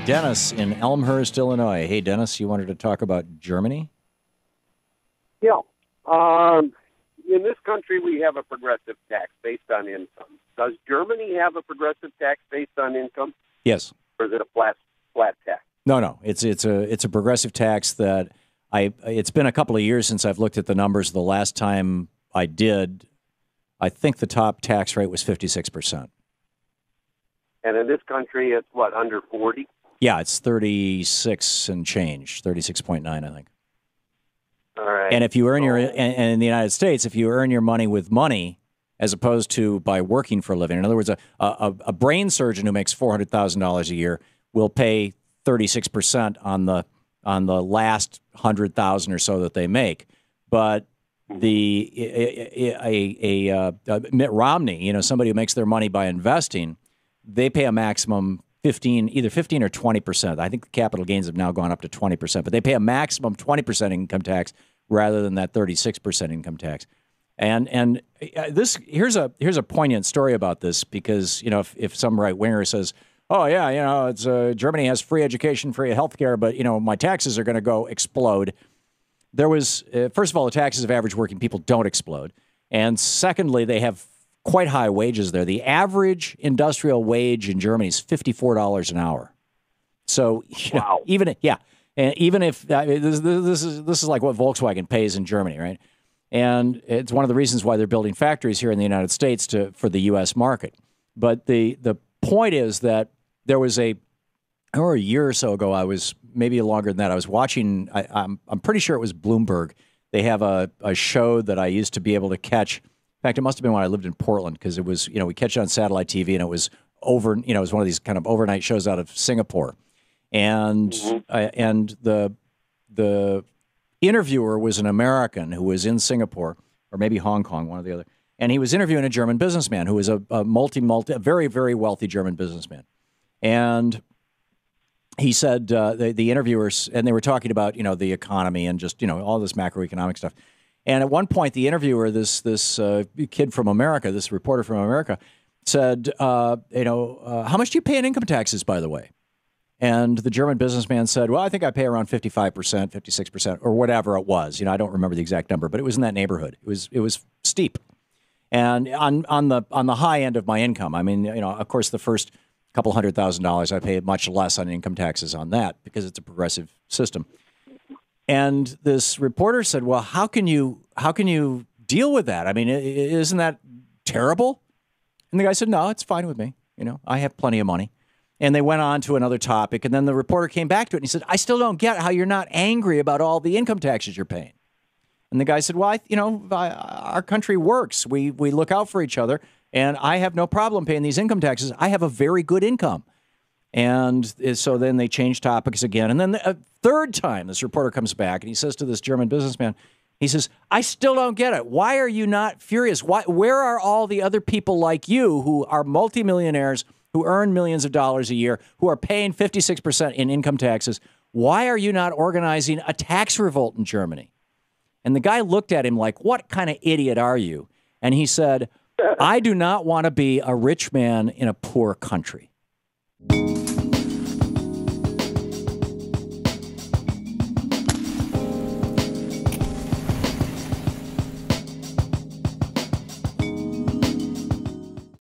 Dennis in Elmhurst, Illinois. Hey, Dennis, you wanted to talk about Germany? Yeah. In this country, we have a progressive tax based on income. Does Germany have a progressive tax based on income? Yes. Or is it a flat tax? No. It's a progressive tax that it's been a couple of years since I've looked at the numbers. The last time I did, I think the top tax rate was 56%. And in this country, it's what, under 40? Yeah, it's 36 and change, 36.9, I think. All right. And if you earn and in the United States, if you earn your money with money as opposed to by working for a living, in other words, a brain surgeon who makes $400,000 a year will pay 36% on the last 100,000 or so that they make. But Mitt Romney, somebody who makes their money by investing, they pay a maximum either 15 or 20%. I think the capital gains have now gone up to 20%, but they pay a maximum 20% income tax rather than that 36% income tax. And here's a poignant story about this, because if some right winger says, "Oh yeah, it's Germany has free education, free healthcare, but my taxes are going to go explode." There was first of all, the taxes of average working people don't explode, and secondly, they have quite high wages there. The average industrial wage in Germany is $54 an hour. So wow. even if this is like what Volkswagen pays in Germany, right? And it's one of the reasons why they're building factories here in the United States for the U.S. market. But the point is that there was a year or so ago, I was maybe longer than that. I was watching. I'm pretty sure it was Bloomberg. They have a show that I used to be able to catch. In fact, it must have been when I lived in Portland, because it was, we catch it on satellite TV, and it was it was one of these kind of overnight shows out of Singapore. And and the interviewer was an American who was in Singapore, or maybe Hong Kong, one or the other. And he was interviewing a German businessman who was a very, very wealthy German businessman. And he said, the interviewers, and they were talking about, the economy and just, all this macroeconomic stuff. And at one point, the interviewer, this kid from America, this reporter from America, said, how much do you pay in income taxes, by the way? And the German businessman said, well, I think I pay around 55%, 56%, or whatever it was. I don't remember the exact number, but it was in that neighborhood. It was steep. And on the high end of my income, I mean, of course, the first couple $100,000, I pay much less on income taxes on that because it's a progressive system. And this reporter said, well, how can you deal with that? I mean, isn't that terrible? And the guy said, no, it's fine with me. I have plenty of money. And they went on to another topic. And then the reporter came back to it and he said, I still don't get how you're not angry about all the income taxes you're paying. And the guy said, well, our country works. We look out for each other. And I have no problem paying these income taxes. I have a very good income. And so then they changed topics again. And then a third time, this reporter comes back and he says to this German businessman, he says, I still don't get it. Why are you not furious? Where are all the other people like you who are multimillionaires, who earn millions of dollars a year, who are paying 56% in income taxes? Why are you not organizing a tax revolt in Germany? And the guy looked at him like, what kind of idiot are you? And he said, I do not want to be a rich man in a poor country.